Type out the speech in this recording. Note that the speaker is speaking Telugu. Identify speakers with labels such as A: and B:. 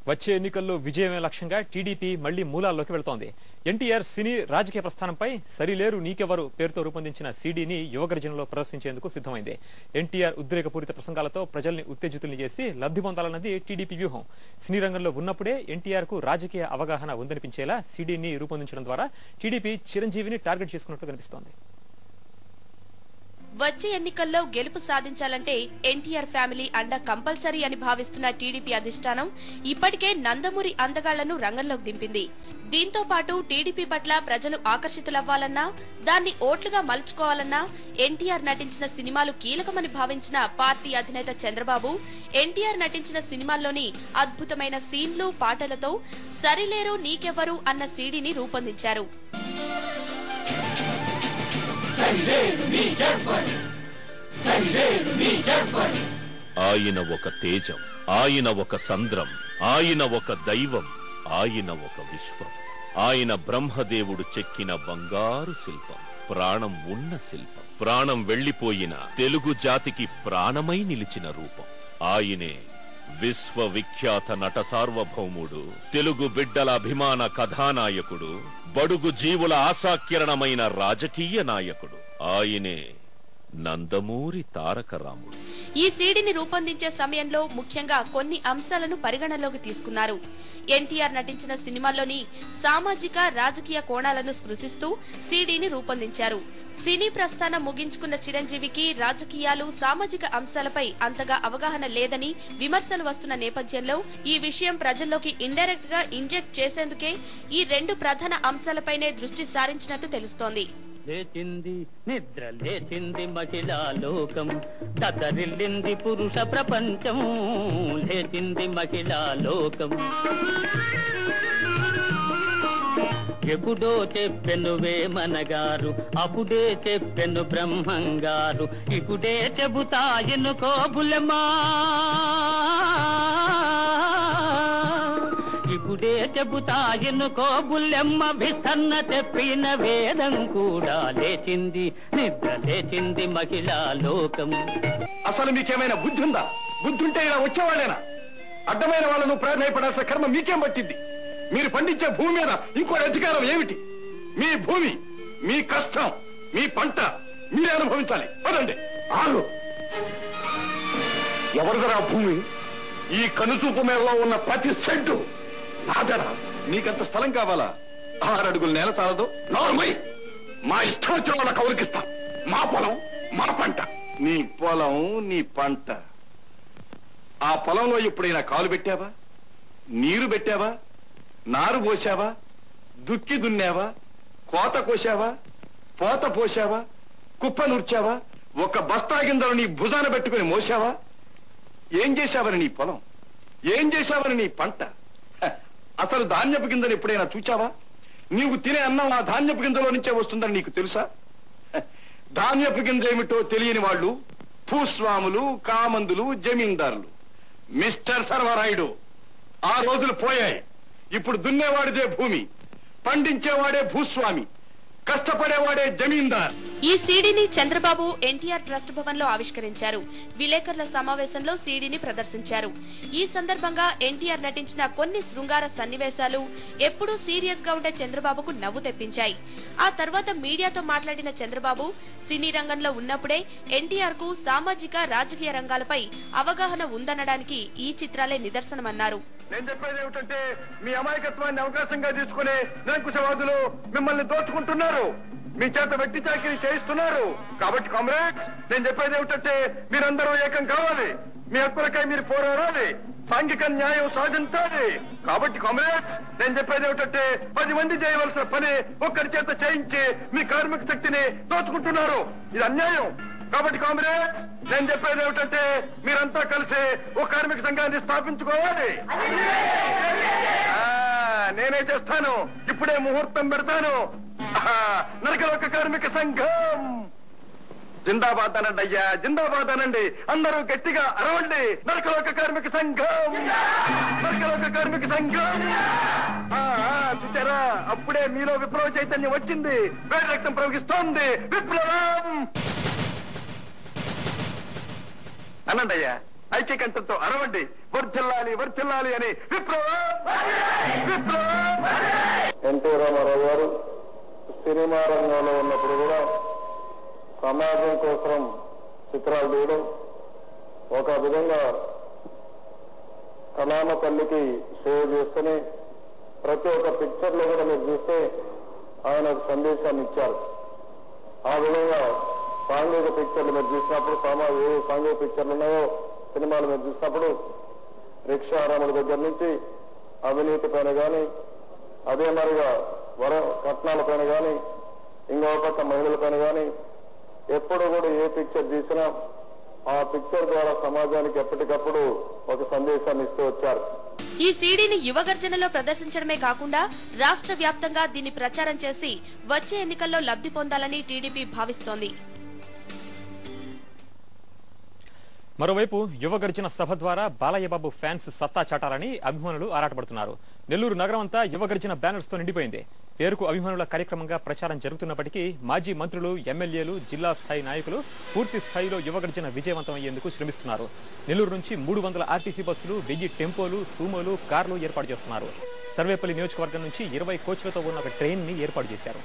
A: వచ్చే ఎన్నికల్లో విజయమే లక్ష్యంగా టీడీపీ మళ్లీ మూలాల్లోకి వెళ్తోంది. ఎన్టీఆర్ సినీ రాజకీయ ప్రస్థానంపై సరిలేరు నీకెవరు పేరుతో రూపొందించిన సీడీని యువగర్జనలో ప్రదర్శించేందుకు సిద్ధమైంది. ఎన్టీఆర్ ఉద్రేకపూరిత ప్రసంగాలతో ప్రజల్ని ఉత్తేజితుల్ని చేసి లబ్ధి పొందాలన్నది టీడీపీ వ్యూహం. సినీ రంగంలో ఉన్నప్పుడే ఎన్టీఆర్ కు రాజకీయ అవగాహన ఉందనిపించేలా సీడీని రూపొందించడం ద్వారా టీడీపీ చిరంజీవిని టార్గెట్ చేసుకున్నట్లు కనిపిస్తోంది.
B: వచ్చే ఎన్నికల్లో గెలుపు సాధించాలంటే ఎన్టీఆర్ ఫ్యామిలీ అండ కంపల్సరీ అని భావిస్తున్న టీడీపీ అధిష్టానం ఇప్పటికే నందమూరి అందగాళ్లను రంగంలోకి దింపింది. దీంతో పాటు టీడీపీ పట్ల ప్రజలు ఆకర్షితులవ్వాలన్నా, దాన్ని ఓట్లుగా మలుచుకోవాలన్నా ఎన్టీఆర్ నటించిన సినిమాలు కీలకమని భావించిన పార్టీ అధినేత చంద్రబాబు ఎన్టీఆర్ నటించిన సినిమాల్లోని అద్భుతమైన సీన్లు, పాటలతో సరిలేరు నీకెవ్వరు అన్న సీడీని రూపొందించారు.
C: ఆయన ఒక తేజం, ఆయన ఒక సంద్రం, ఆయన ఒక దైవం, ఆయన ఒక విశ్వం. ఆయన బ్రహ్మదేవుడు చెక్కిన బంగారు శిల్పం, ప్రాణం ఉన్న శిల్పం. ప్రాణం వెళ్లిపోయిన తెలుగు జాతికి ప్రాణమై నిలిచిన రూపం. ఆయనే విశ్వవిఖ్యాత నట సార్వభౌముడు, తెలుగు బిడ్డల అభిమాన కథానాయకుడు, బడుగు జీవుల ఆశాకిరణమైన రాజకీయ నాయకుడు. ఆయనే నందమూరి తారక రాముడు.
B: ఈ సీడీని రూపొందించే సమయంలో ముఖ్యంగా కొన్ని అంశాలను పరిగణనలోకి తీసుకున్నారు. ఎన్టీఆర్ నటించిన సినిమాల్లోని సామాజిక, రాజకీయ కోణాలను స్పృశిస్తూ సీడీని రూపొందించారు. సినీ ప్రస్థానం ముగించుకున్న చిరంజీవికి రాజకీయాలు, సామాజిక అంశాలపై అంతగా అవగాహన లేదని విమర్శలు వస్తున్న నేపథ్యంలో ఈ విషయం ప్రజల్లోకి ఇండైరెక్ట్ గా ఇంజెక్ట్ చేసేందుకే ఈ రెండు ప్రధాన అంశాలపైనే దృష్టి సారించినట్టు తెలుస్తోంది.
D: లేచింది నిద్ర లేచింది మహిళా లోకం, దద్దరిల్లింది పురుష ప్రపంచం. లేచింది మహిళా లోకం. ఎప్పుడో చెప్పెను వేమనగారు, అప్పుడే చెప్పెను బ్రహ్మంగారు, ఇప్పుడే చెబుతాయను కోబులమా, ఇప్పుడే చెబుతాయను కోబులెమ్మ. విస్తన్న తెప్పిన వేదం కూడా లేచింది నిద్ర లేచింది మహిళా లోకం.
E: అసలు మీకేమైనా బుద్ధి ఉందా? బుద్ధుంటే ఇలా వచ్చేవాళ్ళేనా? అడ్డమైన వాళ్ళను ప్రాధాన్యపడాల్సిన కర్మ మీకేం పట్టింది? మీరు పండించే భూమి మీద ఇంకో అధికారం ఏమిటి? మీ భూమి, మీ కష్టం, మీ పంట మీరే అనుభవించాలి. పదండి. ఆగు. ఎవరిదరా భూమి? ఈ కనుచూపు మేరలో ఉన్న ప్రతి సెంటు నాదరా. నీకంత స్థలం కావాలా? 6 అడుగుల నేల చాలదు. నార్మల్ మా ఇష్టం వచ్చిన వాళ్ళ కౌలుకిస్తాం. మా పొలం, మా పంట. నీ పొలం, నీ పంట. ఆ పొలంలో ఎప్పుడైనా కాలు పెట్టావా? నీరు పెట్టావా? నారు పోసావా? దుక్కి దున్నావా? కోత కోసావా? పోత పోసావా? కుప్ప నూర్చావా? ఒక బస్తా గింజలు నీ భుజాన పెట్టుకుని మోసావా? ఏం చేశావని నీ పొలం? ఏం చేశావని నీ పంట? అసలు ధాన్యపు గింజలు ఎప్పుడైనా చూచావా? నీవు తినే అన్నం ఆ ధాన్యపు గింజలో నుంచే వస్తుందని నీకు తెలుసా? ధాన్యపు గింజ ఏమిటో తెలియని వాళ్ళు భూస్వాములు, కామందులు, జమీందారులు. మిస్టర్ సర్వరాయుడు, ఆ రోజులు పోయాయి. ఇప్పుడు దున్నేవాడిదే భూమి, పండించేవాడే భూస్వామి, కష్టపడేవాడే జమీందార్.
B: ఈ సీడీని చంద్రబాబు ఎన్టీఆర్ ట్రస్ట్ భవన్ లో ఆవిష్కరించారు. విలేకరుల సమావేశంలో సీడీని ప్రదర్శించారు. ఈ సందర్భంగా ఎన్టీఆర్ నటించిన కొన్ని శృంగార సన్నివేశాలు ఎప్పుడూ సీరియస్ గా ఉండే చంద్రబాబుకు నవ్వు తెప్పించాయి. ఆ తర్వాత మీడియాతో మాట్లాడిన చంద్రబాబు సినీ రంగంలో ఉన్నప్పుడే ఎన్టీఆర్ కు సామాజిక, రాజకీయ రంగాలపై అవగాహన ఉందనడానికి ఈ చిత్రాలే నిదర్శనమన్నారు.
E: నేను చెప్పేది ఏమిటంటే, మీ అమాయకత్వాన్ని అవకాశంగా తీసుకునే నిరంకుశవాదులు మిమ్మల్ని దోచుకుంటున్నారు, మీ చేత వెట్టి చాకిరీ చేయిస్తున్నారు. కాబట్టి కామ్రేడ్స్, నేను చెప్పేది ఏమిటంటే, మీరందరూ ఏకం కావాలి. మీ హక్కులకై మీరు పోరాడాలి, సాంఘిక న్యాయం సాధించాలి. కాబట్టి కామ్రేడ్స్, నేను చెప్పేది ఏమిటంటే, 10 మంది చేయవలసిన పని ఒక్కరి చేత చేయించి మీ కార్మిక శక్తిని దోచుకుంటున్నారు. ఇది అన్యాయం. కాబట్టి కామ్రేడ్స్, నేను చెప్పేది ఏమిటంటే, మీరంతా కలిసి ఒక కార్మిక సంఘాన్ని స్థాపించుకోవాలి. నేనే చేస్తాను. ఇప్పుడే ముహూర్తం పెడతాను. నరకలోక కార్మిక సంఘం జిందాబాద్ అనండి అయ్యా, జిందాబాద్ అనండి. అందరూ గట్టిగా అరవండి. నరకలోక కార్మిక సంఘం, నరకలోక కార్మిక సంఘం. చూచారా, అప్పుడే మీలో విప్లవ చైతన్యం వచ్చింది. వేడి రక్తం ప్రవహిస్తోంది. విప్లవం అనండి అయ్యా. ఐక్యకంఠంతో అరవండి, వర్ధిల్లాలి వర్ధిల్లాలి అని.
F: ఎన్టీ రామారావు గారు సినిమా రంగంలో ఉన్నప్పుడు కూడా సమాజం కోసం చిత్రాలు తీయడం, ఒక విధంగా కళామ తల్లికి సేవ చేస్తూనే ప్రతి ఒక్క పిక్చర్లో కూడా మీరు చూస్తే ఆయన ఒక సందేశాన్ని ఇచ్చారు. ఆ విధంగా సాంఘిక పిక్చర్లు మీరు చూసినప్పుడు, ఏ సాంఘిక పిక్చర్లు ఉన్నాయో సినిమాలు మీరు చూసినప్పుడు రిక్షారాముల దగ్గర నుంచి అవినీతి పైన కానీ, అదే మరిగా కట్నాల పైన కానీ, ఇంకో పక్క మహిళల పైన కానీ ఎప్పుడు కూడా ఏ పిక్చర్ తీసినా ఆ పిక్చర్ ద్వారా సమాజానికి ఎప్పటికప్పుడు ఒక సందేశాన్ని ఇస్తూ వచ్చారు.
B: ఈ సీడీని యువగర్జనలో ప్రదర్శించడమే కాకుండా రాష్ట్ర వ్యాప్తంగా దీన్ని ప్రచారం చేసి వచ్చే ఎన్నికల్లో లబ్ధి పొందాలని టీడీపీ భావిస్తోంది.
A: మరోవైపు యువగర్జన సభ ద్వారా బాలయ్యబాబు ఫ్యాన్స్ సత్తా చాటాలని అభిమానులు ఆరాటపడుతున్నారు. నెల్లూరు నగరం అంతా యువగర్జన బ్యానర్స్ తో నిండిపోయింది. పేరుకు అభిమానుల కార్యక్రమంగా ప్రచారం జరుగుతున్నప్పటికీ మాజీ మంత్రులు, ఎమ్మెల్యేలు, జిల్లా స్థాయి నాయకులు పూర్తి స్థాయిలో యువగర్జన విజయవంతం అయ్యేందుకు శ్రమిస్తున్నారు. నెల్లూరు నుంచి 300 ఆర్టీసీ బస్సులు, 1000 టెంపోలు, సూమోలు, కార్లు ఏర్పాటు చేస్తున్నారు. సర్వేపల్లి నియోజకవర్గం నుంచి 20 కోచ్లతో ఉన్న ఒక ట్రైన్ ని ఏర్పాటు చేశారు.